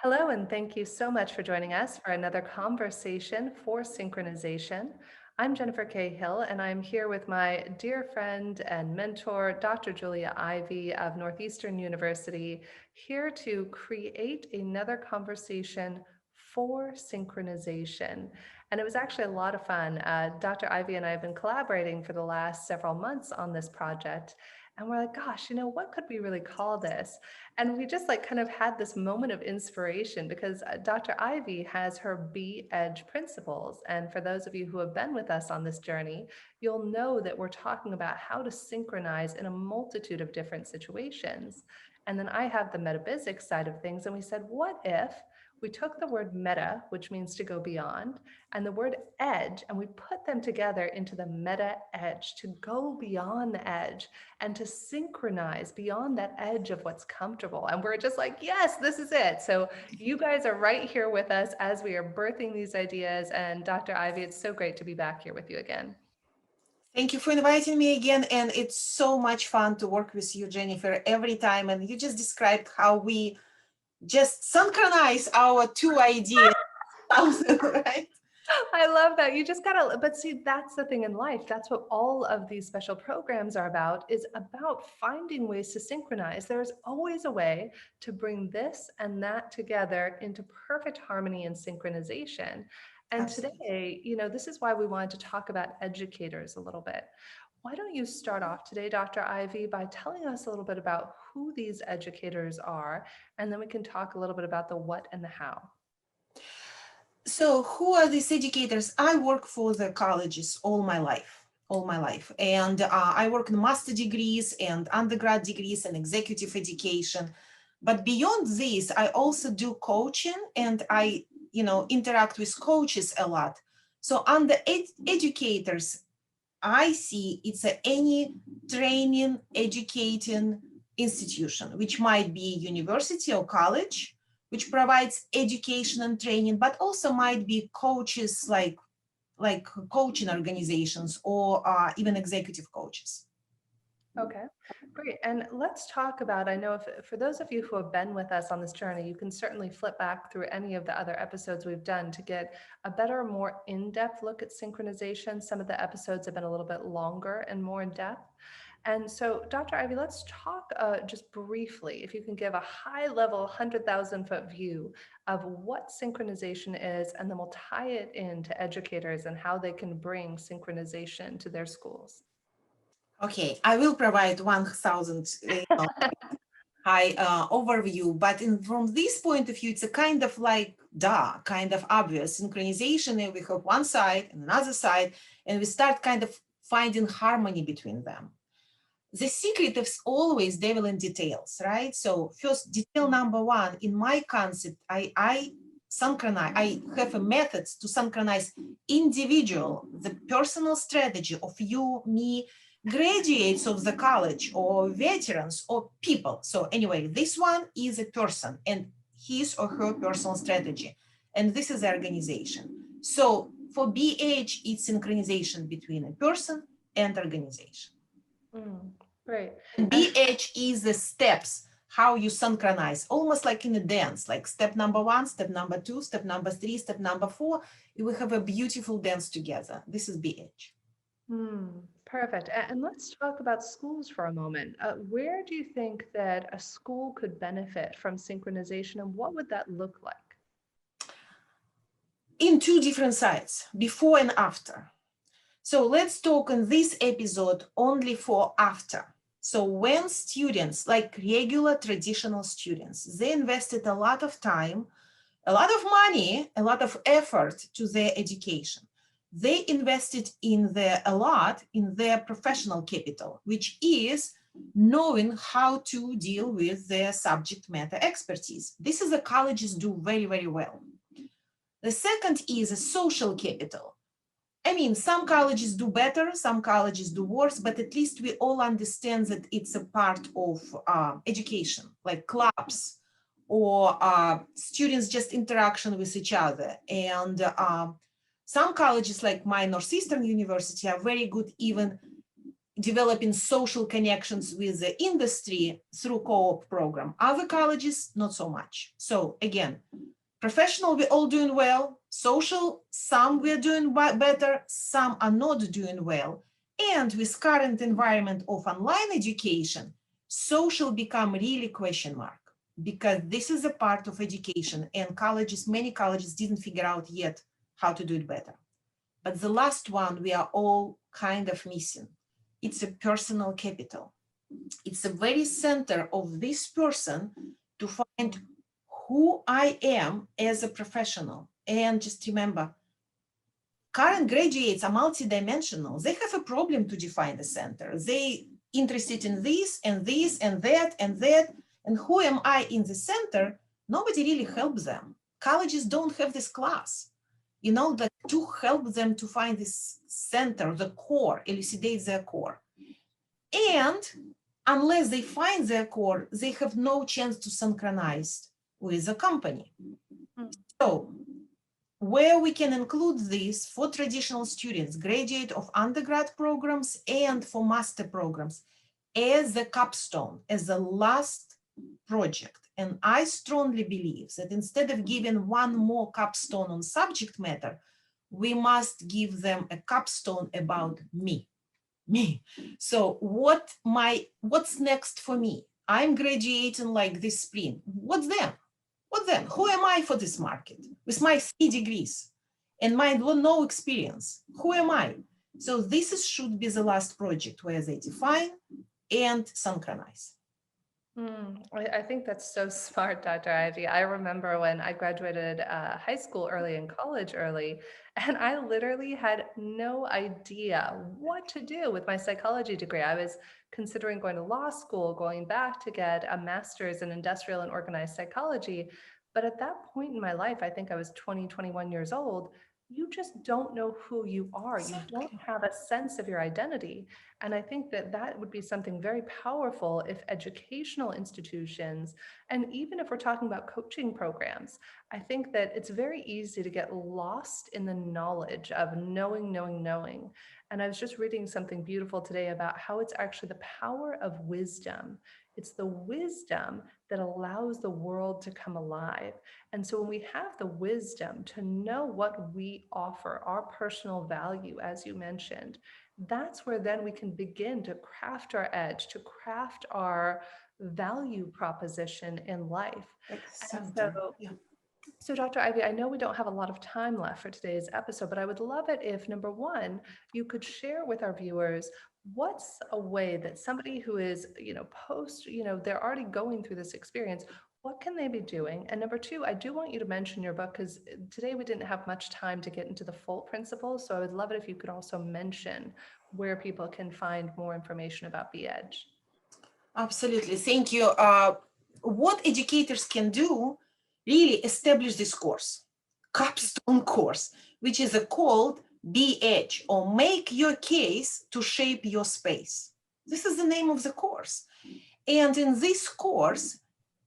Hello, and thank you so much for joining us for another conversation for synchronization. I'm Jennifer Cahill, and I'm here with my dear friend and mentor, Dr. Julia Ivy of Northeastern University, here to create another conversation for synchronization. And it was actually a lot of fun. Dr. Ivy and I have been collaborating for the last several months on this project. And we're like, gosh, what could we really call this? And we just kind of had this moment of inspiration because Dr. Ivy has her Be Edge principles. And for those of you who have been with us on this journey, you'll know that we're talking about how to synchronize in a multitude of different situations. And then I have the metaphysics side of things. And we said, what if we took the word meta, which means to go beyond, and the word edge, and we put them together into the meta edge, to go beyond the edge and to synchronize beyond that edge of what's comfortable. And we're just like, yes, this is it. So you guys are right here with us as we are birthing these ideas. And Dr. Ivy, it's so great to be back here with you again. Thank you for inviting me again. And it's so much fun to work with you, Jennifer, every time. And you just described how we just synchronize our two ideas, right? I love that. You just gotta, but see, that's the thing in life. That's what all of these special programs are about, is about finding ways to synchronize. There's always a way to bring this and that together into perfect harmony and synchronization. And Absolutely. today, this is why we wanted to talk about educators a little bit. Why don't you start off today, Dr. Ivy, by telling us a little bit about who these educators are, and then we can talk a little bit about the what and the how. So who are these educators? I work for the colleges all my life. And I work in master degrees and undergrad degrees and executive education. But beyond this, I also do coaching and I, interact with coaches a lot. So under educators, I see it's any training, educating institution, which might be university or college, which provides education and training, but also might be coaches like coaching organizations or even executive coaches. Okay, great. And let's talk about, I know if, for those of you who have been with us on this journey, you can certainly flip back through any of the other episodes we've done to get a better, more in-depth look at synchronization. Some of the episodes have been a little bit longer and more in depth. And so, Dr. Ivy, let's talk just briefly, if you can give a high level, 100,000-foot view of what synchronization is, and then we'll tie it into educators and how they can bring synchronization to their schools. Okay, I will provide 1,000 high overview, but from this point of view, it's a kind of like kind of obvious synchronization. And we have one side and another side, and we start kind of finding harmony between them. The secret is always devil in details, right? So first, detail number one, in my concept, I synchronize, I have a method to synchronize the personal strategy of you, me, graduates of the college or veterans or people. So anyway, this one is a person and his or her personal strategy. And this is the organization. So for BH, it's synchronization between a person and organization. Great. And And BH is the steps, how you synchronize, almost like in a dance, like step number one, step number two, step number three, step number four. We have a beautiful dance together. This is BH. Perfect. And let's talk about schools for a moment. Where do you think that a school could benefit from synchronization, and what would that look like? In two different sides, before and after. So let's talk in this episode only for after. So when students, like regular traditional students, they invested a lot of time, a lot of money, a lot of effort to their education. They invested a lot in their professional capital, which is knowing how to deal with their subject matter expertise. This is the colleges do very, very well. The second is a social capital. I mean, some colleges do better, some colleges do worse, but at least we all understand that it's a part of education, like clubs or students just interaction with each other. And some colleges like my Northeastern University are very good even developing social connections with the industry through co-op program. Other colleges, not so much. So again, professional, we're all doing well. Social, some we're doing better, some are not doing well. And with current environment of online education, social become really question mark, because this is a part of education, and colleges, many colleges didn't figure out yet how to do it better. But the last one we are all kind of missing. It's a personal capital. It's the very center of this person to find who I am as a professional. And just remember, current graduates are multidimensional. They have a problem to define the center. They interested in this and this and that and that. And who am I in the center? Nobody really helps them. Colleges don't have this class, you know, that to help them to find this center, the core, elucidate their core. And unless they find their core, they have no chance to synchronize with the company. So where we can include this for traditional students, graduate of undergrad programs and for master programs, as the capstone, as the last project. And I strongly believe that instead of giving one more capstone on subject matter, we must give them a capstone about me. So what's next for me? I'm graduating like this spring. What's then? What then? Who am I for this market with my 3 degrees and my no experience? Who am I? So this should be the last project where they define and synchronize. I think that's so smart, Dr. Ivy. I remember when I graduated high school early and college early, and I literally had no idea what to do with my psychology degree. I was considering going to law school, going back to get a master's in industrial and organized psychology. But at that point in my life, I think I was 20, 21 years old, you just don't know who you are. You don't have a sense of your identity. And I think that that would be something very powerful if educational institutions, and even if we're talking about coaching programs, I think that it's very easy to get lost in the knowledge of knowing. And I was just reading something beautiful today about how it's actually the power of wisdom. It's the wisdom that allows the world to come alive. And so when we have the wisdom to know what we offer, our personal value, as you mentioned, that's where then we can begin to craft our edge, to craft our value proposition in life. And so, Dr. Ivy, I know we don't have a lot of time left for today's episode, but I would love it if, number one, you could share with our viewers what's a way that somebody who is, they're already going through this experience, what can they be doing? And number two, I do want you to mention your book, because today we didn't have much time to get into the full principles. So I would love it if you could also mention where people can find more information about the Edge. Absolutely. Thank you. What educators can do, really establish this course, capstone course, which is called Be Edge, or Make Your Case to Shape Your Space. This is the name of the course. And in this course,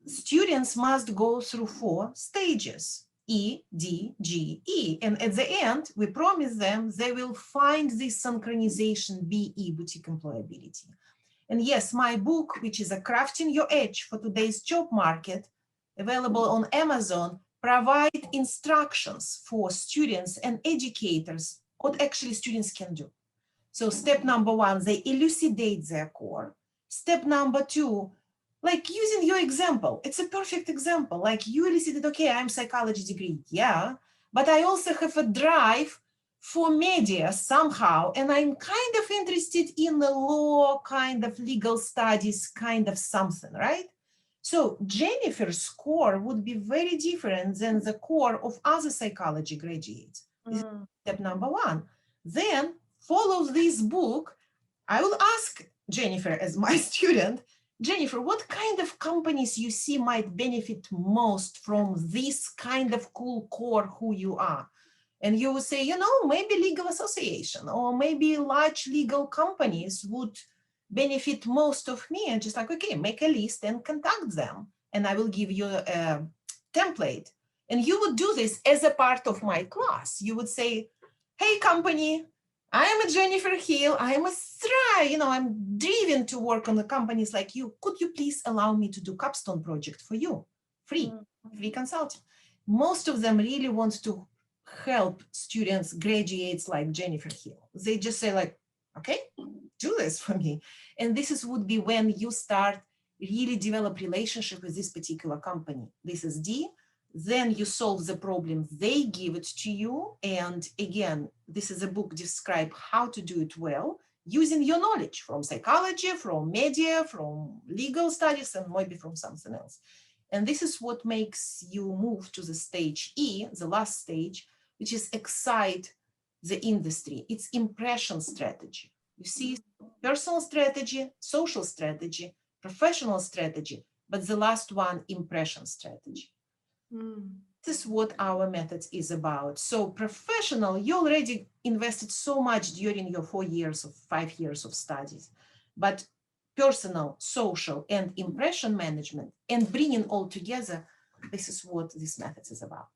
students must go through 4 stages, E, D, G, E. And at the end, we promise them they will find this synchronization BE, boutique employability. And yes, my book, which is Crafting Your Edge for Today's Job Market, available on Amazon, provide instructions for students and educators, what actually students can do. So step number 1, they elucidate their core. Step number 2, like using your example, it's a perfect example. Like you elicited, okay, I'm psychology degree, yeah, but I also have a drive for media somehow, and I'm kind of interested in the law, kind of legal studies, kind of something, right? So Jennifer's core would be very different than the core of other psychology graduates. This is step number 1. Then follow this book. I will ask Jennifer as my student, Jennifer, what kind of companies you see might benefit most from this kind of cool core who you are? And you would say, maybe legal association, or maybe large legal companies would benefit most of me. And just like, okay, make a list and contact them. And I will give you a template. And you would do this as a part of my class. You would say, hey, company, I am a Jennifer Hill. I am a thrive, I'm driven to work on the companies like you. Could you please allow me to do capstone project for you? Free, Mm, free consulting. Most of them really want to help students, graduates like Jennifer Hill. They just say like, okay, do this for me. And this is would be when you start really develop relationship with this particular company. This is D. Then you solve the problem, they give it to you. And again, this is a book describe how to do it well using your knowledge from psychology, from media, from legal studies, and maybe from something else. And this is what makes you move to the stage E, the last stage, which is excite the industry. It's impression strategy. You see, personal strategy, social strategy, professional strategy, but the last one, impression strategy. mm. This is what our methods is about. So professional, you already invested so much during your 4 years or 5 years of studies, but personal, social, and impression management and bringing all together, this is what this methods is about.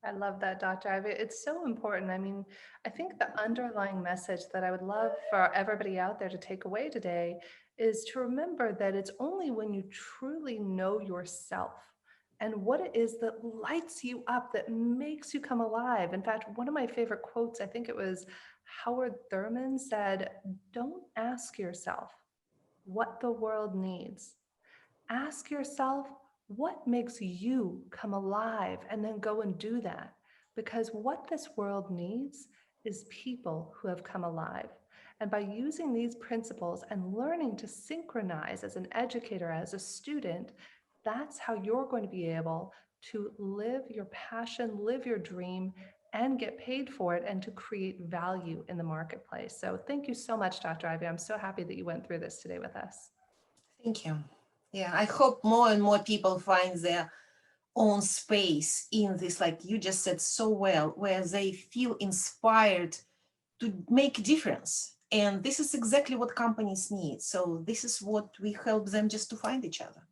I love that, Dr. Ivy. It's so important. I mean, I think the underlying message that I would love for everybody out there to take away today is to remember that it's only when you truly know yourself and what it is that lights you up, that makes you come alive. In fact, one of my favorite quotes, I think it was Howard Thurman said, "Don't ask yourself what the world needs. Ask yourself what makes you come alive and then go and do that. Because what this world needs is people who have come alive. And by using these principles and learning to synchronize as an educator, as a student, that's how you're going to be able to live your passion, live your dream, and get paid for it and to create value in the marketplace. So thank you so much, Dr. Ivy. I'm so happy that you went through this today with us. Thank you. Yeah, I hope more and more people find their own space in this, like you just said so well, where they feel inspired to make a difference. And this is exactly what companies need. So this is what we help them just to find each other.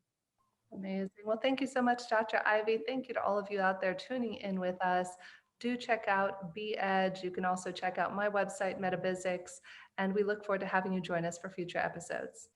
Amazing. Well, thank you so much, Dr. Ivy. Thank you to all of you out there tuning in with us. Do check out Be Edge. You can also check out my website, Metabizics, and we look forward to having you join us for future episodes.